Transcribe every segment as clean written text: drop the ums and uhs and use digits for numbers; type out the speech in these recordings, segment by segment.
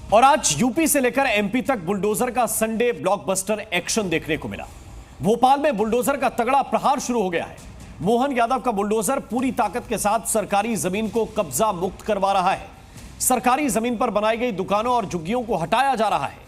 और आज यूपी से लेकर एमपी तक बुलडोजर का संडे ब्लॉकबस्टर एक्शन देखने को मिला। भोपाल में बुलडोजर का तगड़ा प्रहार शुरू हो गया है। मोहन यादव का बुलडोजर पूरी ताकत के साथ सरकारी जमीन को कब्जा मुक्त करवा रहा है। सरकारी जमीन पर बनाई गई दुकानों और झुग्गियों को हटाया जा रहा है।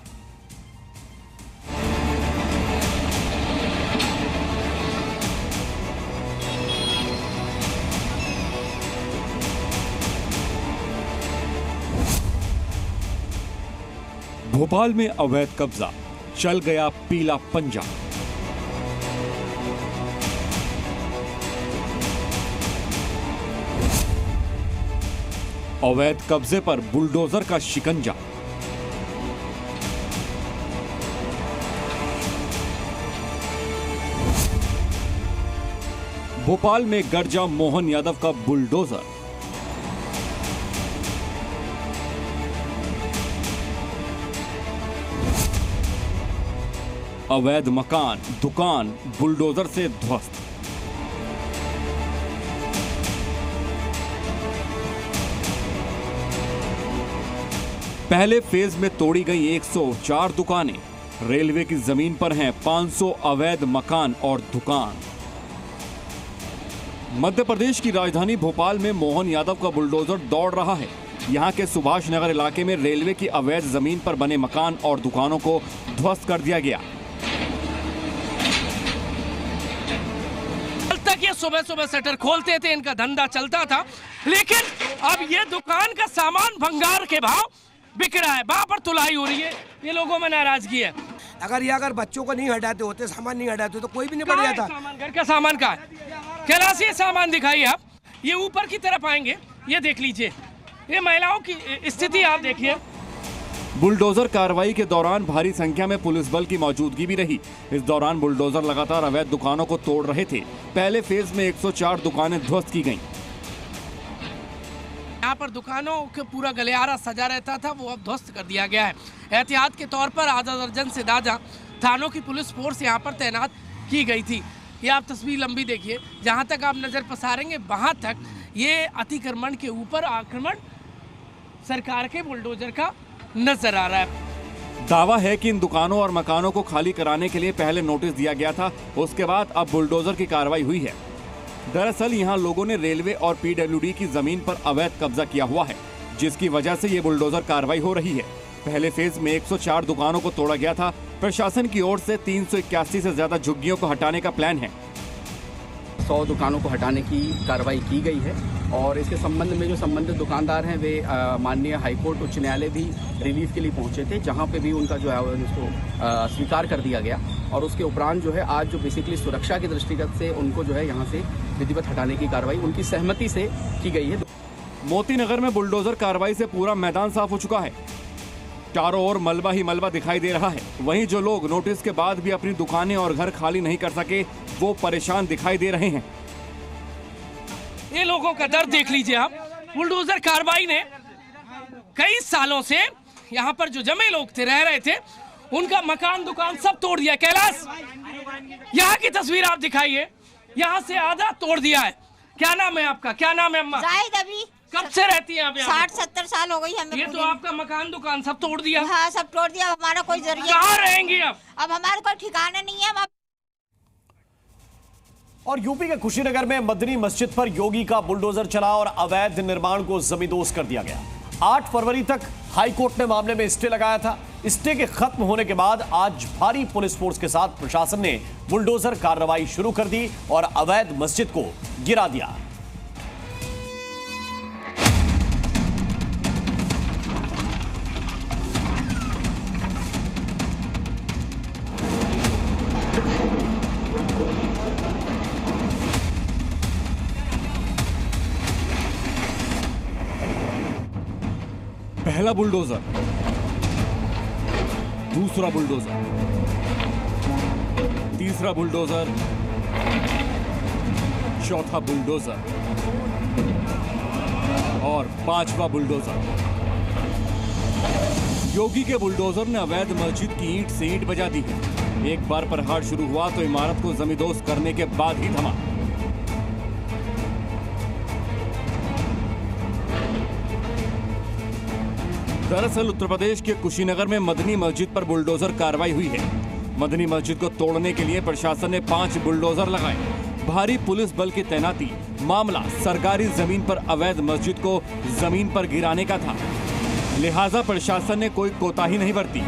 भोपाल में अवैध कब्जा, चल गया पीला पंजा। अवैध कब्जे पर बुलडोजर का शिकंजा। भोपाल में गरजा मोहन यादव का बुलडोजर। अवैध मकान, दुकान बुलडोजर से ध्वस्त। पहले फेज में तोड़ी गई 104 दुकानें। रेलवे की जमीन पर हैं 500 अवैध मकान और दुकान। मध्य प्रदेश की राजधानी भोपाल में मोहन यादव का बुलडोजर दौड़ रहा है। यहां के सुभाष नगर इलाके में रेलवे की अवैध जमीन पर बने मकान और दुकानों को ध्वस्त कर दिया गया। ये सुबह सुबह शटर खोलते थे, इनका धंधा चलता था, लेकिन अब ये दुकान का सामान भंगार के भाव बिक रहा है, वहां पर तुलाई हो रही है। ये लोगों में नाराजगी है। अगर बच्चों को नहीं हटाते होते, सामान नहीं हटाते तो कोई भी नहीं बढ़ जाता। सामान घर का सामान का है, कैलाश ये सामान दिखाइए आप। ये ऊपर की तरफ आएंगे, ये देख लीजिए, ये महिलाओं की स्थिति आप देखिए। बुलडोजर कार्रवाई के दौरान भारी संख्या में पुलिस बल की मौजूदगी भी रही। इस दौरान बुलडोजर लगातार अवैध दुकानों को तोड़ रहे थे। पहले फेज में 104 दुकानें ध्वस्त की गईं। यहाँ पर दुकानों के पूरा गलियारा सजा रहता था, वो अब ध्वस्त कर दिया गया है। एहतियात के तौर पर आधा दर्जन से ज्यादा थानों की पुलिस फोर्स यहाँ पर तैनात की गई थी। ये आप तस्वीर लंबी देखिए, जहाँ तक आप नजर पसारेंगे वहाँ तक ये अतिक्रमण के ऊपर आक्रमण सरकार के बुलडोजर का नजर आ रहा है। दावा है कि इन दुकानों और मकानों को खाली कराने के लिए पहले नोटिस दिया गया था, उसके बाद अब बुलडोजर की कार्रवाई हुई है। दरअसल यहां लोगों ने रेलवे और पीडब्ल्यूडी की जमीन पर अवैध कब्जा किया हुआ है, जिसकी वजह से ये बुलडोजर कार्रवाई हो रही है। पहले फेज में 104 दुकानों को तोड़ा गया था। प्रशासन की ओर से 381 से ज्यादा झुग्गियों को हटाने का प्लान है। 100 दुकानों को हटाने की कार्रवाई की गई है और इसके संबंध में जो संबंधित दुकानदार हैं वे माननीय हाईकोर्ट उच्च न्यायालय भी रिलीफ के लिए पहुंचे थे, जहां पे भी उनका जो है उसको स्वीकार कर दिया गया। और उसके उपरांत जो है आज जो बेसिकली सुरक्षा की दृष्टिगत से उनको जो है यहां से विधिवत हटाने की कार्रवाई उनकी सहमति से की गई है। मोती नगर में बुलडोजर कार्रवाई से पूरा मैदान साफ हो चुका है। चारों ओर मलबा ही मलबा दिखाई दे रहा है। वहीं जो लोग नोटिस के बाद भी अपनी दुकानें और घर खाली नहीं कर सके, वो परेशान दिखाई दे रहे हैं। ये लोगों का दर्द देख लीजिए आप। बुलडोजर कार्रवाई ने कई सालों से यहाँ पर जो जमे लोग थे, रह रहे थे, उनका मकान दुकान सब तोड़ दिया। कैलाश यहाँ की तस्वीर आप दिखाइए, यहाँ से आधा तोड़ दिया है। क्या नाम है आपका? क्या नाम है अम्मा? जाहिद। अभी कब से रहती हैं आप यहाँ? 60-70 साल हो गई हमें। ये तो आपका मकान दुकान सब तोड़ दिया। हाँ, सब तोड़ दिया। हमारा कोई जरिया कहाँ रहेंगी अब? अब हमारा कोई ठिकाना नहीं है। और यूपी के कुशीनगर में मदनी मस्जिद पर योगी का बुलडोजर चला और अवैध निर्माण को जमींदोज कर दिया गया। 8 फरवरी तक हाईकोर्ट ने मामले में स्टे लगाया था। स्टे के खत्म होने के बाद आज भारी पुलिस फोर्स के साथ प्रशासन ने बुलडोजर कार्रवाई शुरू कर दी और अवैध मस्जिद को गिरा दिया। पहला बुलडोजर, दूसरा बुलडोजर, तीसरा बुलडोजर, चौथा बुलडोजर और 5वां बुलडोजर। योगी के बुलडोजर ने अवैध मस्जिद की ईंट से ईंट बजा दी है। एक बार प्रहार शुरू हुआ तो इमारत को जमींदोज करने के बाद ही थमा। दरअसल उत्तर प्रदेश के कुशीनगर में मदनी मस्जिद पर बुलडोजर कार्रवाई हुई है। मदनी मस्जिद को तोड़ने के लिए प्रशासन ने 5 बुलडोजर लगाए, भारी पुलिस बल की तैनाती। मामला सरकारी जमीन पर अवैध मस्जिद को जमीन पर गिराने का था, लिहाजा प्रशासन ने कोई कोताही नहीं बरती।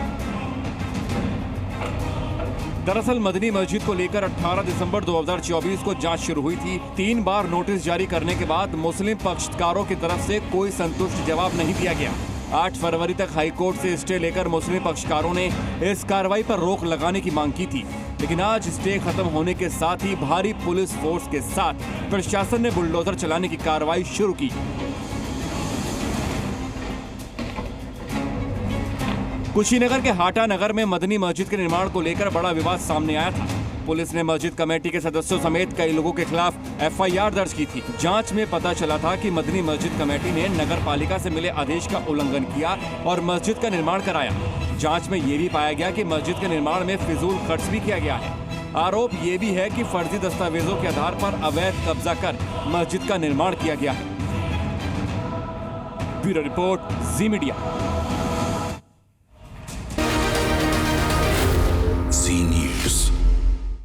दरअसल मदनी मस्जिद को लेकर 18 दिसंबर 2024 को जांच शुरू हुई थी। 3 बार नोटिस जारी करने के बाद मुस्लिम पक्षकारों की तरफ से कोई संतुष्ट जवाब नहीं दिया गया। 8 फरवरी तक हाईकोर्ट से स्टे लेकर मुस्लिम पक्षकारों ने इस कार्रवाई पर रोक लगाने की मांग की थी, लेकिन आज स्टे खत्म होने के साथ ही भारी पुलिस फोर्स के साथ प्रशासन ने बुलडोजर चलाने की कार्रवाई शुरू की। कुशीनगर के हाटा नगर में मदनी मस्जिद के निर्माण को लेकर बड़ा विवाद सामने आया था। पुलिस ने मस्जिद कमेटी के सदस्यों समेत कई लोगों के खिलाफ FIR दर्ज की थी। जांच में पता चला था कि मदनी मस्जिद कमेटी ने नगर पालिका से मिले आदेश का उल्लंघन किया और मस्जिद का निर्माण कराया। जांच में ये भी पाया गया कि मस्जिद के निर्माण में फिजूल खर्च भी किया गया है। आरोप ये भी है कि फर्जी दस्तावेजों के आधार पर अवैध कब्जा कर मस्जिद का निर्माण किया गया है। ब्यूरो रिपोर्ट, जी मीडिया।